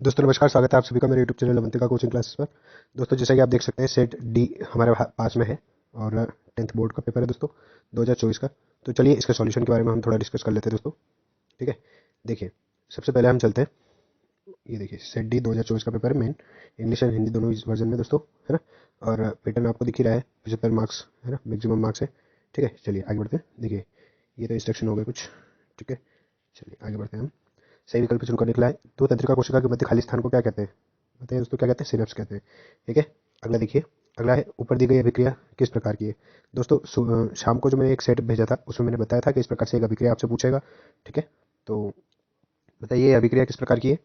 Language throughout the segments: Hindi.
दोस्तों नमस्कार, स्वागत है आप सभी का मेरे YouTube channel Avantika coaching classes पर। दोस्तों जैसा कि आप देख सकते हैं सेट डी हमारे पास में है और 10th बोर्ड का पेपर है दोस्तों 2024 का। तो चलिए इसके सॉल्यूशन के बारे में हम थोड़ा डिस्कस कर लेते हैं दोस्तों। ठीक है, देखिए सबसे पहले हम चलते हैं। ये देखिए सेट डी 2024 का पेपर है, मेन इंग्लिश एंड हिंदी दोनों वर्जन में दोस्तों, है ना। और पैटर्न आपको दिख ही रहा है, 75 मार्क्स है ना, मैक्सिमम मार्क्स है। ठीक है, चलिए आगे बढ़ते हैं। देखिए ये तो इंस्ट्रक्शन हो गए कुछ। ठीक है, चलिए आगे बढ़ते हैं हम। सही विकल्प चुनकर निकला है। दो तंत्रिका कोशिका के मध्य खाली स्थान को क्या कहते हैं? बताइए दोस्तों, क्या कहते हैं? सिनेप्स कहते हैं। ठीक है, अगला देखिए। अगला है ऊपर दी गई अभिक्रिया किस प्रकार की है? दोस्तों शाम को जो मैंने एक सेट भेजा था उसमें मैंने बताया था कि इस प्रकार से एक अभिक्रिया आपसे पूछेगा। ठीक है, तो बताइए ये अभिक्रिया किस प्रकार की है?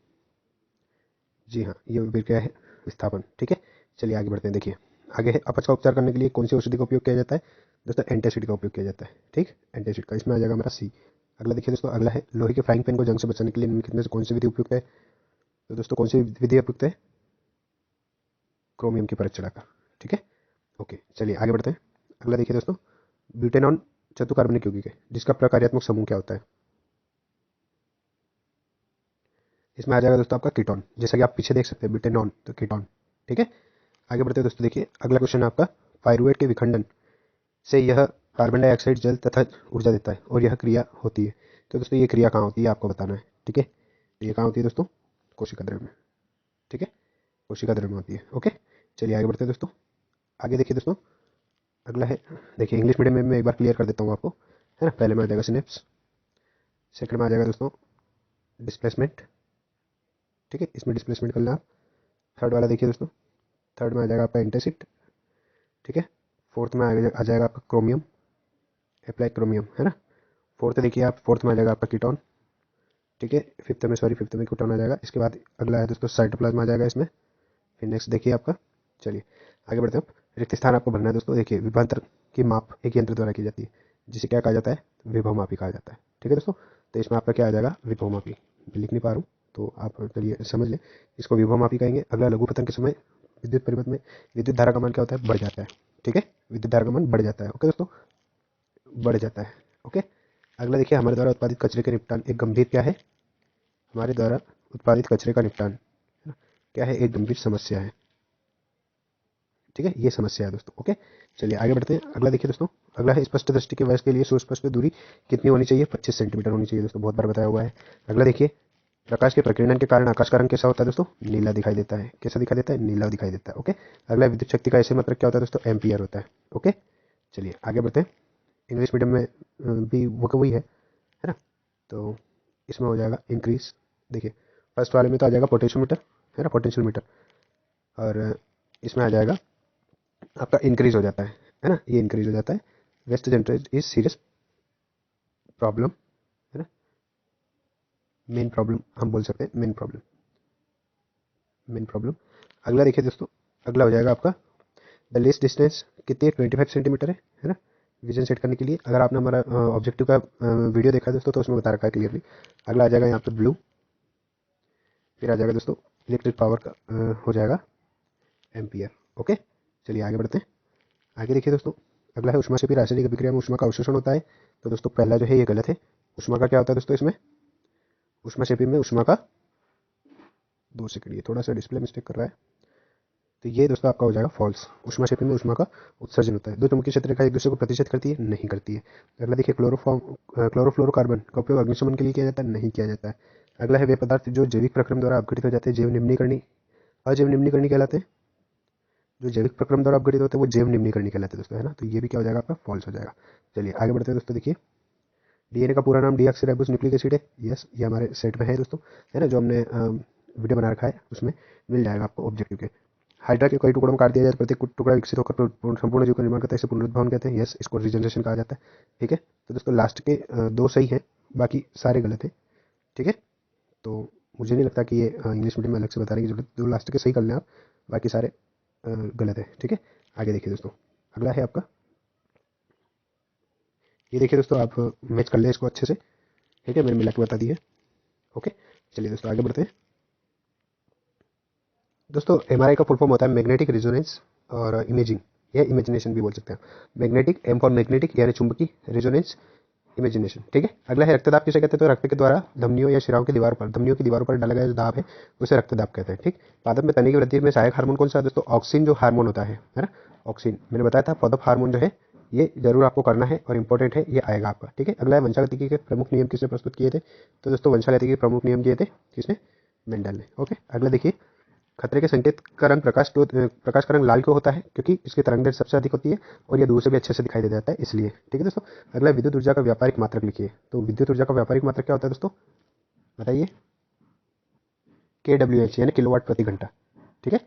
जी हाँ, ये अभिक्रिया है विस्थापन। ठीक है, चलिए आगे बढ़ते हैं। देखिए आगे है, अपच का उपचार करने के लिए कौन सी औषधि का उपयोग किया जाता है? दोस्तों एंटासिड का उपयोग किया जाता है। ठीक, एंटासिड का, इसमें आ जाएगा हमारा सी। अगला देखिए दोस्तों, अगला है लोहे के फ्राइंग पैन को जंग से बचाने के लिए निम्नलिखित में से कौन सी विधि उपयुक्त है? तो दोस्तों कौन सी विधि उपयुक्त है? क्रोमियम की परत चढ़ाकर। ठीक है, ओके चलिए आगे बढ़ते हैं। अगला देखिए दोस्तों, ब्यूटेनॉन चतुर्कार्बनिक यौगिक है जिसका प्रकार्यात्मक समूह क्या होता है? इसमें आ जाएगा दोस्तों आपका कीटोन, जैसा कि आप पीछे देख सकते हैं ब्यूटेनॉन तो कीटोन। ठीक है, आगे बढ़ते हैं दोस्तों। देखिए अगला क्वेश्चन है आपका, पायरुवेट के विखंडन से यह कार्बन डाइऑक्साइड जल तथा ऊर्जा देता है और यह क्रिया होती है। तो दोस्तों ये क्रिया कहाँ होती है आपको बताना है। ठीक है, तो ये कहाँ होती है दोस्तों? कोशिका द्रव्य में। ठीक है, कोशिका द्रव्य में होती है। ओके, चलिए आगे बढ़ते हैं दोस्तों। आगे देखिए दोस्तों, अगला है, देखिए इंग्लिश मीडियम में मैं एक बार क्लियर कर देता हूँ आपको, है ना। पहले में आ जाएगा सिनेप्स, सेकंड में आ जाएगा दोस्तों डिस्प्लेसमेंट। ठीक है, इसमें डिस्प्लेसमेंट कर लें आप। थर्ड वाला देखिए दोस्तों, थर्ड में आ जाएगा आपका एंटासिड। ठीक है, फोर्थ में आ जाएगा आपका क्रोमियम, अप्लाई क्रोमियम, है ना। फोर्थ देखिए आप, फोर्थ में आ जाएगा आपका कीटोन। ठीक है, फिफ्थ में कीटोन आ जाएगा। इसके बाद अगला है दोस्तों साइटोप्लाज्म आ जाएगा इसमें। फिर नेक्स्ट देखिए आपका, चलिए आगे बढ़ते हैं। रिक्त स्थान आपको भरना है दोस्तों। देखिए विभवांतर की माप एक यंत्र द्वारा की जाती है जिसे क्या कहा जाता है? विभवमापी कहा जाता है। ठीक है दोस्तों, तो इसमें आपका क्या आ जाएगा? विभवमापी। मैं लिख नहीं पा रहा हूँ तो आप चलिए समझ लें, इसको विभवमापी कहेंगे। अगला लघुपतन के समय विद्युत परिपथ में विद्युत धारा का मान क्या होता है? बढ़ जाता है। ठीक है, विद्युत धारा का मान बढ़ जाता है। ओके दोस्तों, बढ़ जाता है। ओके, अगला देखिए, हमारे द्वारा उत्पादित कचरे के निपटान एक गंभीर क्या है? हमारे द्वारा उत्पादित कचरे का निपटान, है ना, क्या है? एक गंभीर समस्या है। ठीक है, ये समस्या है दोस्तों। ओके, चलिए आगे बढ़ते हैं। अगला देखिए दोस्तों, अगला है स्पष्ट दृष्टि के वयस्क के लिए सुस्पष्ट दूरी कितनी होनी चाहिए? 25 सेंटीमीटर होनी चाहिए दोस्तों, बहुत बार बताया हुआ है। अगला देखिए, प्रकाश के प्रकीर्णन के कारण आकाश का रंग कैसा होता है दोस्तों? नीला दिखाई देता है। कैसा दिखाई देता है? नीला दिखाई देता है। ओके, अगला विद्युत शक्ति का ऐसे मात्रक क्या होता है दोस्तों? एम्पियर होता है। ओके, चलिए आगे बढ़ते हैं। इंग्लिश मीडियम में भी वो वही है ना। तो इसमें हो जाएगा इंक्रीज। देखिए फर्स्ट वाले में तो आ जाएगा पोटेंशियल मीटर, है ना, पोटेंशियल मीटर। और इसमें आ जाएगा आपका इंक्रीज हो जाता है ना, ये इंक्रीज हो जाता है। Waste generate is serious problem, है ना, मेन प्रॉब्लम हम बोल सकते हैं, मेन प्रॉब्लम, मेन प्रॉब्लम। अगला देखिए दोस्तों, अगला हो जाएगा आपका द लेस डिस्टेंस कितनी है? 25 सेंटीमीटर है ना। विजन सेट करने के लिए, अगर आपने हमारा ऑब्जेक्टिव का वीडियो देखा है दोस्तों तो उसमें बता रखा है क्लियरली। अगला आ जाएगा यहाँ पे ब्लू। फिर आ जाएगा दोस्तों इलेक्ट्रिक पावर का हो जाएगा एम्पियर। ओके, चलिए आगे बढ़ते हैं। आगे देखिए दोस्तों, अगला है उष्मा शेपी रासायनिक अभिक्रिया में उष्मा का अवशोषण होता है। तो दोस्तों पहला जो है ये गलत है। उष्मा का क्या होता है दोस्तों इसमें? उष्मा शेपी में उष्मा का, 2 सेकंड, ये थोड़ा सा डिस्प्ले मिस्टेक कर रहा है। तो ये दोस्तों आपका हो जाएगा फॉल्स। उष्मा शेपी में उष्मा का उत्सर्जन होता है। दो चुंबकीय क्षेत्र रेखा एक दूसरे को प्रतिशत करती है? नहीं करती है। अगला देखिए क्लोरोफ्लोरोकार्बन का उपयोग अग्निशमन के लिए किया जाता है? नहीं किया जाता है। अगला है वे पदार्थ जो जैविक प्रक्रम द्वारा अपघटित हो जाते हैं जैव निम्नीकरणी, अजैव निम्नीकरणी कहलाते हैं। जो जैविक प्रक्रम द्वारा अपघटित होते हैं वो जैव निम्नीकरणी कहलाते हैं दोस्तों, है ना। तो ये भी क्या हो जाएगा आपका? फॉल्स हो जाएगा। चलिए आगे बढ़ते हैं दोस्तों। देखिए डीएनए का पूरा नाम डीऑक्सीराइबोस न्यूक्लिक एसिड है। यस, ये हमारे सेट में है दोस्तों, है ना, जो हमने वीडियो बना रखा है उसमें मिल जाएगा आपको ऑब्जेक्टिव के। हाइड्रा के कई टुकड़ों में काट दिया जाए तो प्रत्येक टुकड़ा विकसित होकर संपूर्ण जीव का निर्माण करता है, इसे पुनरुत्थान कहते हैं। यस, इसको रिजनरेशन कहा जाता है। ठीक है, तो दोस्तों लास्ट के दो सही है, बाकी सारे गलत है। ठीक है, तो मुझे नहीं लगता कि ये इंग्लिश मीडियम में अलग से बताने की जरूरत, दो लास्ट के सही कर लें आप, बाकी सारे गलत है। ठीक है, आगे देखिए दोस्तों, अगला है आपका, ये देखिए दोस्तों, आप मैच कर लें इसको अच्छे से। ठीक है, मैंने मिला के बता दी है। ओके, चलिए दोस्तों आगे बढ़ते हैं। दोस्तों एमआरआई का फुल फॉर्म होता है मैग्नेटिक रेजोनेंस और इमेजिंग, या इमेजिनेशन भी बोल सकते हैं। मैग्नेटिक, एम फॉर मैग्नेटिक यानी चुंबकीय, रेजोनेंस इमेजिनेशन। ठीक है, अगला है रक्तदाब किसे कहते हैं? तो रक्त के द्वारा धमनियों या शिराओं की दीवार पर, धमनियों की दीवारों पर डाला गया जो दाब है उसे रक्तदाब कहते हैं। ठीक, पादप में तने की वृद्धि में सहायक हार्मोन कौन सा है दोस्तों? ऑक्सिन जो हार्मोन होता है ना, ऑक्सिन मैंने बताया था। पादप हार्मोन जो है ये जरूर आपको करना है और इंपॉर्टेंट है, ये आएगा आपका। ठीक है, अगला है वंशागतिकी के प्रमुख नियम किसने प्रस्तुत किए थे? तो दोस्तों वंशागतिकी के प्रमुख नियम किए थे किसने? मेंडल ने। ओके, अगला देखिए, खतरे के संकेत का रंग प्रकाश का रंग लाल क्यों होता है? क्योंकि इसकी तरंगदैर्घ्य सबसे अधिक होती है और ये दूर से भी अच्छे से दिखाई दे जाता है, इसलिए। ठीक है दोस्तों, अगला विद्युत ऊर्जा का व्यापारिक मात्रक लिखिए। तो विद्युत ऊर्जा का व्यापारिक मात्रक क्या होता है दोस्तों, बताइए? KWH यानी किलोवाट प्रति घंटा। ठीक है,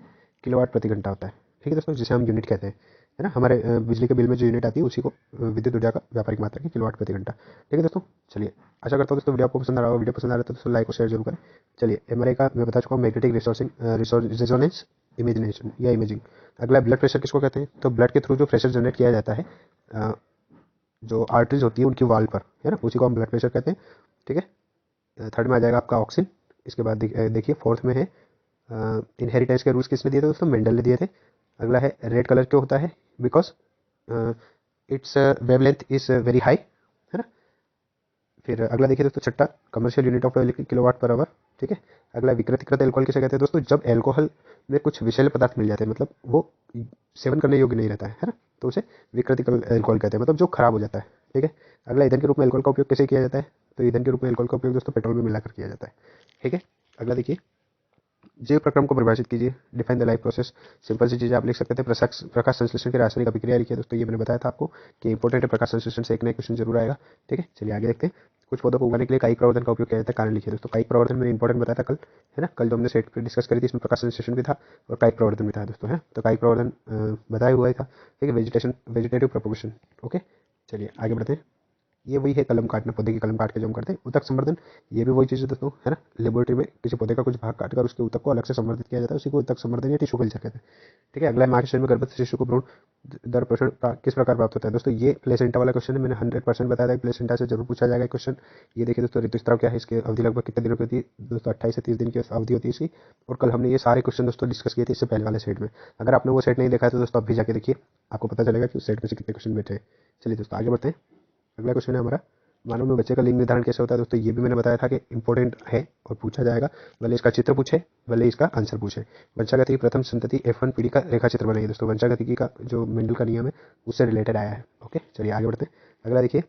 किलोवाट प्रति घंटा होता है। ठीक है दोस्तों, जिसे हम यूनिट कहते हैं, है ना। हमारे बिजली के बिल में जो यूनिट आती है उसी को विद्युत ऊर्जा का व्यापारिक मात्रक है, किलोवाट प्रति घंटा। ठीक है दोस्तों, चलिए आशा करता हूँ दोस्तों वीडियो आपको पसंद आ रहा होगा। वीडियो पसंद आ रहा है तो दोस्तों लाइक और शेयर जरूर करें। चलिए, एमआरआई का मैं बता चुका हूँ, मैग्नेटिक रेजोनेंस इमेजिनेशन या इमेजिंग। अगला ब्लड प्रेशर किसको कहते हैं? तो ब्लड के थ्रू जो प्रेशर जनरेट किया जाता है जो आर्टरीज होती है उनकी वाल पर, है ना, उसी को हम ब्लड प्रेशर कहते हैं। ठीक है, थर्ड में आ जाएगा आपका ऑक्सीजन। इसके बाद देखिए फोर्थ में है इनहेरिटेंस के रूल्स किसने दिए थे दोस्तों? मेंडल ने दिए थे। अगला है रेड कलर क्यों होता है? Because it's wavelength is very high, है ना। फिर अगला देखिए दोस्तों छठा, commercial unit of kilowatt per hour. ठीक है, अगला विकृतिकृत एल्कोहल किसे कहते हैं दोस्तों? जब एल्कोहल में कुछ विषैले पदार्थ मिल जाते हैं, मतलब वो सेवन करने योग्य नहीं रहता है ना, तो उसे विकृतिकृत एल्कोहल कहते हैं, मतलब जो खराब हो जाता है। ठीक है, अगला ईंधन के रूप में एल्कोहल का उपयोग कैसे किया जाता है? तो ईंधन के रूप में एल्कोहल का उपयोग दोस्तों पेट्रोल में मिलाकर किया जाता है। ठीक है, अगला देखिए, जैव प्रक्रम को परिभाषित कीजिए, define the life process. Simple सी चीज़ें आप लिख सकते थे। प्रकाश संश्लेषण की रासायनिक अभिक्रिया लिखिए दोस्तों, ये मैंने बताया था आपको कि इंपॉर्टेंट है, प्रकाश संश्लेषण से एक नया क्वेश्चन जरूर आएगा। ठीक है, चलिए आगे देखते हैं। कुछ पौधों को उगाने के लिए कायिक प्रवर्धन का उपयोग किया जाता है, कारण लिखिए दोस्तों। कायिक प्रवर्धन मैंने इंपॉर्टेंट बताया था कल, है ना, कल जो हमने सेट पर डिस्कस करी थी, इसमें प्रकाश संश्लेषण भी था और कायिक प्रवर्धन भी था दोस्तों, है। तो कायिक प्रवर्धन बताया हुआ ही था। ठीक है, वेजिटेटिव प्रोपोगेशन। ओके, चलिए आगे बढ़ते हैं। ये वही है कलम काटना, पौधे की कलम काट के जो हम करते हैं। ऊतक संवर्धन, ये भी वही चीज़ है दोस्तों, है ना। लेबोरेटरी में किसी पौधे का कुछ भाग काटकर उसके ऊतक को अलग से संवर्धित किया जाता है, उसी को ऊतक संवर्धन या टिश्यू कल्चर कहते हैं। ठीक है, अगला है माँ के शरीर में गर्भस्थ शिशु को भ्रूण दर पोषण किस प्रकार प्राप्त होता है? दोस्तों ये प्लेसेंटा वाला क्वेश्चन है, मैंने 100% बताया था, प्लेसेंटा से जरूर पूछा जाएगा क्वेश्चन। ये देखिए दोस्तों, ऋतुस्राव क्या है, इसकी अवधि लगभग कितने दिनों की होती है दोस्तों? 28 से 30 दिन की अवधि होती है इसकी। और कल हमने ये सारे क्वेश्चन दोस्तों डिस्कस किए थे इससे पहले वाले सेट में। अगर आपने वो सेट नहीं देखा है तो दोस्तों अब भी जाके देखिए, आपको पता चलेगा कि उस सेट में से कितने क्वेश्चन बैठे हैं। चलिए दोस्तों आगे बढ़ते हैं। अगला क्वेश्चन है हमारा, मानव में बच्चे का लिंग निर्धारण कैसे होता है? दोस्तों ये भी मैंने बताया था कि इंपॉर्टेंट है और पूछा जाएगा, भले इसका चित्र पूछे भले इसका आंसर पूछे। वंशागतिकी प्रथम संतति F1 पीढ़ी का रेखा चित्र बनाइए दोस्तों। वंशागतिकी का जो मेंडल का नियम है उससे रिलेटेड आया है। ओके, चलिए आगे बढ़ते हैं। अगला देखिए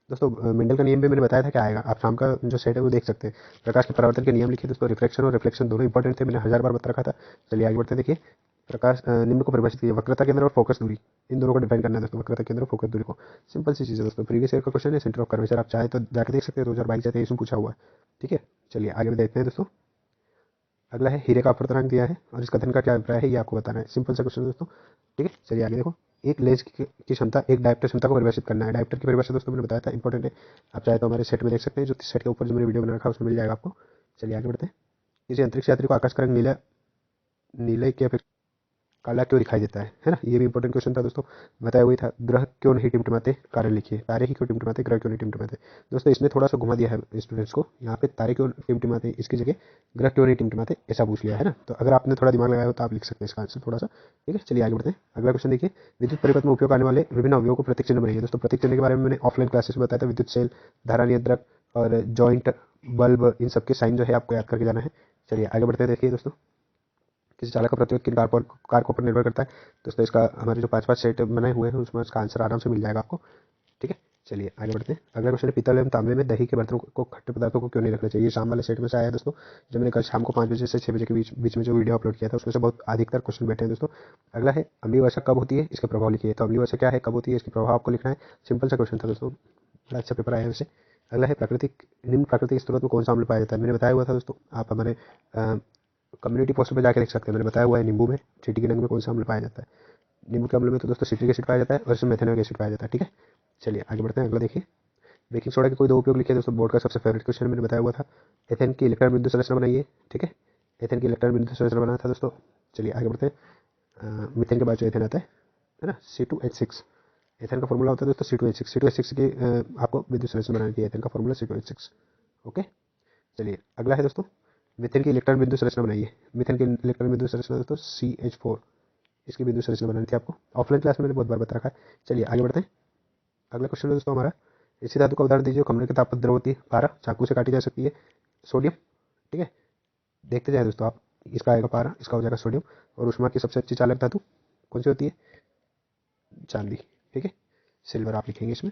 दोस्तों, मेंडल का नियम भी मैंने बताया था क्या आएगा, आप शाम का जो सेट है वो देख सकते हैं। प्रकाश के परावर्तन के नियम लिखिए दोस्तों। रिफ्लेक्शन और रिफ्लेक्शन दोनों इंपॉर्टेंट थे, मैंने 1000 बार बता रखा था। चलिए आगे बढ़ते हैं। देखिए प्रकाश निम्न को परिभाषित कीजिए, वक्रता केंद्र और फोकस दूरी, इन दोनों को डिफाइन करना है दोस्तों, वक्रता केंद्र और फोकस दूरी को। सिंपल सी चीज़ है दोस्तों, प्रीवियस ईयर का क्वेश्चन है, सेंटर ऑफ कर्वेचर, आप चाहे तो जाकर देख सकते हैं, 2022 से इसमें पूछा हुआ है। ठीक है, चलिए आगे भी देखते हैं दोस्तों। अगला है हीरे का अपवर्तनांक दिया है और इसका धन का क्या अभिप्राय है, ये आपको बताना है। सिंपल सा क्वेश्चन है दोस्तों। ठीक है, चलिए आगे देखो, एक लेंस की क्षमता, एक डायप्टर क्षमता को परिभाषित करना है। डायप्टर की परिभाषा दोस्तों मैंने बताया था, इंपॉर्टेंट है, आप चाहे तो हमारे सेट में देख सकते हैं, जो सेट के ऊपर जो मैंने वीडियो बना रखा है उसमें मिल जाएगा आपको। चलिए आगे बढ़ते हैं। किसी अंतरिक्ष यात्री को आकाश का रंग नीला नीले की अपेक्षा काला क्यों दिखाई देता है ना, ये भी इंपॉर्टेंट क्वेश्चन था दोस्तों, बताया हुआ था। ग्रह क्यों नहीं टिमटिमाते, कारण लिखिए। तारे ही क्यों टिमटिमाते, ग्रह क्यों नहीं टिमटिमाते? दोस्तों इसने थोड़ा सा घुमा दिया है स्टूडेंट्स को, यहाँ पे तारे क्यों टिमटिमाते इसकी जगह ग्रह क्यों नहीं टिमटिमाते ऐसा पूछ लिया है ना। तो अगर आपने थोड़ा दिमाग लगाया हो तो आप लिख सकते हैं इसका आंसर थोड़ा सा। ठीक है, चलिए आगे बढ़ते हैं। अगला क्वेश्चन देखिए, विद्युत परिपथ में उपयोग आने वाले विभिन्न अवयवों को प्रतीक चिन्ह बनाइए दोस्तों। प्रतीक चिन्ह के बारे में मैंने ऑफलाइन क्लासेस में बताया था, विद्युत सेल, धारा नियंत्रक और जॉइंट बल्ब, इन सबके साइन जो है आपको याद करके जाना है। चलिए आगे बढ़ते हैं। देखिए दोस्तों, किसी चालक का प्रतिरोध किन कारकों पर निर्भर करता है? दोस्तों इसका हमारे जो 5 सेट बनाए हुए हैं उसमें इसका आंसर आराम से मिल जाएगा आपको। ठीक है, चलिए आगे बढ़ते हैं। अगला क्वेश्चन है, पीतल एवं तांबे में दही के बर्तनों को खट्टे पदार्थों को क्यों नहीं रखना चाहिए? ये शाम वाले सेट में से आया है दोस्तों, जो मैंने कल शाम को 5 बजे से 6 बजे के बीच में जो वीडियो अपलोड किया था उसमें से बहुत अधिकतर क्वेश्चन बैठे हैं दोस्तों। अगला है, अम्लीय वर्षा कब होती है, इसका प्रभाव लिखिए। तो अम्लीय वर्षा क्या है, कब होती है, इसके प्रभाव आपको लिखना है। सिंपल सा क्वेश्चन था दोस्तों, बड़ा अच्छा पेपर आया है वैसे। अगला है, निम्न प्राकृतिक स्रोत में कौन सा अम्ल पाया जाता है? मैंने बताया हुआ था दोस्तों, आप हमारे कम्युनिटी पोस्टर पर जाकर देख सकते हैं, मैंने बताया हुआ है। नींबू में, चींटी के रंग में कौन सा अम्ल पाया जाता है? नींबू के अम्ल में तो दोस्तों सिट्रिक एसिड पाया जाता है और इसमें मेथेनॉइक एसिड पाया जाता है। ठीक है, चलिए आगे बढ़ते हैं। अगला देखिए, बेकिंग सोडा के कोई दो उपयोग लिखिए दोस्तों। बोर्ड का सबसे फेवरेट क्वेश्चन मैंने बताया हुआ था। एथेन की इलेक्ट्रॉन बिंदु संरचना बनाइए। ठीक है, एथेन की इलेक्ट्रॉन बिंदु संरचना बनाना था दोस्तों। चलिए आगे बढ़ते हैं। मीथेन के बाद जो एथेन आता है ना, C2H6, एथेन का फॉर्मूला होता है दोस्तों C2H6। C2H6 की आपको बिंदु संरचना बनानी है, एथेन का फॉर्मूला C2H6। ओके, चलिए अगला है दोस्तों, मीथेन की इलेक्ट्रॉन बिंदु संरचना बनाइए। मीथेन की इलेक्ट्रॉन बिंदु संरचना दोस्तों CH4, इसकी बिंदु संरचना बनानी थी आपको, ऑफलाइन क्लास में मैंने बहुत बार बता रखा है। चलिए आगे बढ़ते हैं। अगला क्वेश्चन है दोस्तों हमारा, इसी धातु का उदाहरण दीजिए, कमरे के ताप पर द्रव होती है। पारा चाकू से काटी जा सकती है। सोडियम, ठीक है, देखते जाए दोस्तों आप, इसका आएगा पारा, इसका हो जाएगा सोडियम। और ऊष्मा की सबसे अच्छी चालक धातु कौन सी होती है? चांदी, ठीक है, सिल्वर आप लिखेंगे इसमें।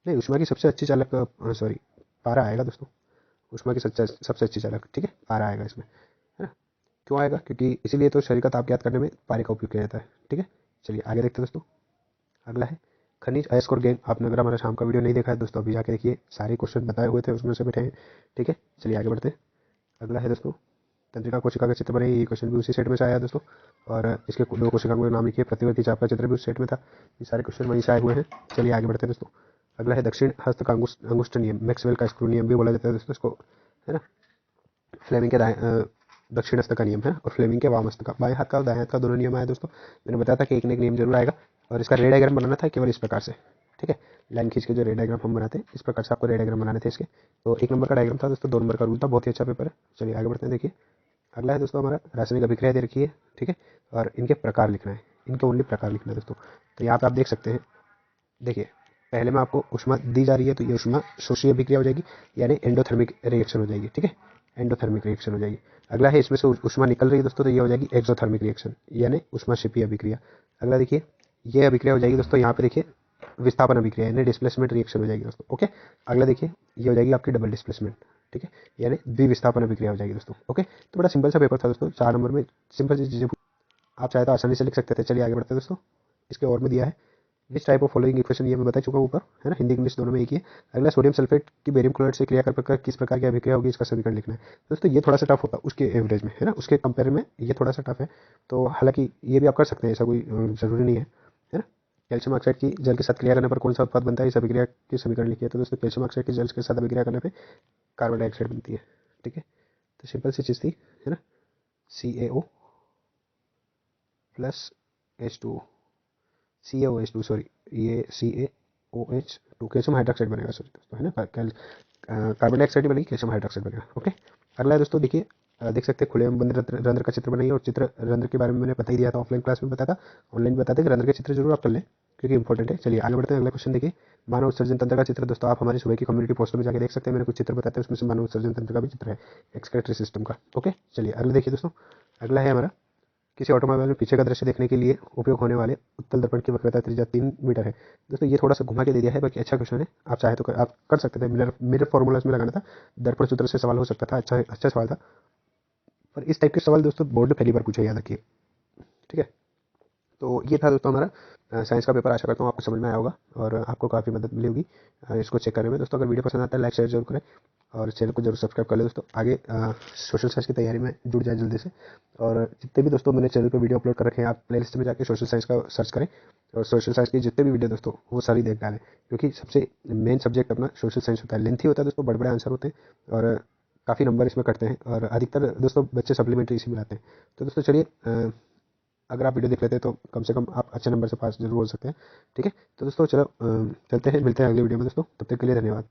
नहीं, ऊष्मा की सबसे अच्छी चालक, सॉरी, पारा आएगा दोस्तों। ऊष्मा की सबसे अच्छी चालक, ठीक है, पारा आएगा इसमें, है ना। क्यों आएगा? क्योंकि इसीलिए तो शरीर का ताप ज्ञात करने में पारे का उपयोग किया जाता है, ठीक है। चलिए आगे देखते हैं दोस्तों। अगला है खनिज, अयस्क और गैंग। आपने अगर हमारा शाम का वीडियो नहीं देखा है दोस्तों, अभी जाके देखिए, सारे क्वेश्चन बताए हुए थे, उसमें से बैठे हैं, ठीक है। चलिए आगे बढ़ते हैं। अगला है दोस्तों तंत्रिका कोशिका का चित्र बने, ये क्वेश्चन भी उसी सेट में से आया दोस्तों। और इसके दो कोशिका के नाम लिखिए, प्रतिवर्ती चाप का चित्र भी उस सेट में था। ये सारे क्वेश्चन वहीं से आए हुए हैं। चलिए आगे बढ़ते हैं दोस्तों। अगला है दक्षिण हस्त का अंगुष्ठ नियम, मैक्सवेल का स्क्रू नियम भी बोला जाता है दोस्तों इसको, है ना। फ्लेमिंग के दक्षिण हस्त का नियम है, और फ्लेमिंग के वाम हस्त का, बाएं हाथ का और दाएं हाथ का दोनों नियम आया दोस्तों। मैंने बताया था कि एक न एक नियम जरूर आएगा, और इसका रे डायग्राम बनाना था केवल इस प्रकार से, ठीक है। लाइन खींच के जो रे डायग्राम हम बनाते हैं, इस प्रकार से आपको रे डायग्राम बनाने थे इसके। तो 1 नंबर का डायग्राम था दोस्तों, 2 नंबर का रूल था, बहुत ही अच्छा पेपर है। चलिए आगे बढ़ते हैं। देखिए अगला है दोस्तों हमारा रासायनिक अभिक्रिया दे रखी है, ठीक है, और इनके प्रकार लिखना है, इनके ओनली प्रकार लिखना है दोस्तों। तो यहाँ पे आप देख सकते हैं, देखिए पहले में आपको ऊष्मा दी जा रही है, तो ये ऊष्मा शोषी अभिक्रिया हो जाएगी, यानी एंडोथर्मिक रिएक्शन हो जाएगी, ठीक है, एंडोथर्मिक रिएक्शन हो जाएगी। अगला है इसमें से ऊष्मा निकल रही है दोस्तों, तो ये हो जाएगी एक्सोथर्मिक रिएक्शन, यानी ऊष्माक्षेपीय अभिक्रिया। अगला देखिए, ये अभिक्रिया हो जाएगी दोस्तों, यहाँ पे देखिए विस्थापन अभिक्रिया, यानी डिस्प्लेसमेंट रिएक्शन हो जाएगी दोस्तों, ओके। अगला देखिए, ये हो जाएगी आपकी डबल डिस्प्लेसमेंट, ठीक है, यानी द्विविस्थापन अभिक्रिया हो जाएगी दोस्तों, ओके। तो बड़ा सिंपल सा पेपर था दोस्तों, 4 नंबर में सिंपल सी चीजें आप चाहे तो आसानी से लिख सकते थे। चलिए आगे बढ़ते हैं दोस्तों। इसके और में दिया है which type of following equation, ये मैं बता चुका हूँ ऊपर, है ना, हिंदी इंग्लिश दोनों में एक ही है। अगला सोडियम सल्फेट की बेरियम क्लोराइड से क्रिया कर किस प्रकार की अभिक्रिया होगी, इसका समीकरण लिखना है दोस्तों। ये थोड़ा सा टफ होता है उसके एवरेज में, है ना, उसके कंपेयर में ये थोड़ा सा टफ है। तो हालांकि ये भी आप कर सकते हैं, ऐसा कोई जरूरी नहीं है ना। कैल्शियम ऑक्साइड की जल के साथ क्रिया करने पर कौन सा उत्पाद बनता है, इस अभिक्रिया की समीकरण लिखिए। तो दोस्तों कैल्शियम ऑक्साइड की जल के साथ अभिक्रिया करने पर कार्बन डाइऑक्साइड बनती है, ठीक है। तो सिंपल सी चीज़ थी, है ना, CaO plus H2O, CaOH2 sorry, ये CaOH2 कैल्शियम हाइड्रोक्साइड बनेगा सॉरी दोस्तों, है ना, कार्बन डाइऑक्साइड बनेगी, कैल्शियम हाइड्रोक्साइड बनेगा, ओके। अगला है दोस्तों, देखिए देख सकते हैं खुले में बंद रंध्र का चित्र बनाइए, और चित्र रंध्र के बारे में मैंने बता ही दिया था, ऑफलाइन क्लास में बताया था, ऑनलाइन बताते कि रंध्र के चित्र जरूर आप कर लें, क्योंकि इंपॉर्टेंट है। चलिए आगे बढ़ते हैं। अगला क्वेश्चन देखिए, मानव उत्सर्जन तंत्र का चित्र दोस्तों, आप हमारी सुबह की कम्युनिटी पोस्ट में जाकर देख सकते हैं, मैंने कुछ चित्र बताते हैं, उसमें से मानव उत्सर्जन तंत्र का भी चित्र है, एक्सक्रेटरी सिस्टम का, ओके। चलिए अगला देखिए दोस्तों। अगला है हमारा, किसी ऑटोमोबाइल में पीछे का दृश्य देखने के लिए उपयोग होने वाले उत्तल दर्पण की वक्रता त्रिज्या 3 मीटर है दोस्तों। ये थोड़ा सा घुमा के दे दिया है, बाकी अच्छा क्वेश्चन है, आप चाहे तो आप कर सकते थे, मिरर फॉर्मूला इसमें लगाना था, दर्पण सूत्र से सवाल हो सकता था, अच्छा सवाल था। पर इस टाइप के सवाल दोस्तों बोर्ड में पहली बार पूछे, याद रखिए, ठीक है। तो ये था दोस्तों हमारा साइंस का पेपर। आशा करता हूँ आपको समझ में आया होगा, और आपको काफ़ी मदद मिली होगी इसको चेक करने में दोस्तों। अगर वीडियो पसंद आता है लाइक शेयर जरूर करें, और चैनल को जरूर सब्सक्राइब कर ले दोस्तों। आगे सोशल साइंस की तैयारी में जुड़ जाए जल्दी से। और जितने भी दोस्तों मैंने चैनल पर वीडियो अपलोड कर रखे हैं, आप प्लेलिस्ट में जाकर सोशल साइंस का सर्च करें, और सोशल साइंस की जितने भी वीडियो दोस्तों वो सारी देख डालें, क्योंकि सबसे मेन सब्जेक्ट अपना सोशल साइंस होता है, लेंथी होता है दोस्तों, बड़े बड़े आंसर होते हैं, और काफ़ी नंबर इसमें कटते हैं, और अधिकतर दोस्तों बच्चे सप्लीमेंट्री इसी में लाते हैं। तो दोस्तों चलिए, अगर आप वीडियो देख लेते हैं तो कम से कम आप अच्छे नंबर से पास जरूर हो सकते हैं, ठीक है। तो दोस्तों चलो चलते हैं, मिलते हैं अगले वीडियो में दोस्तों, तब तक के लिए धन्यवाद।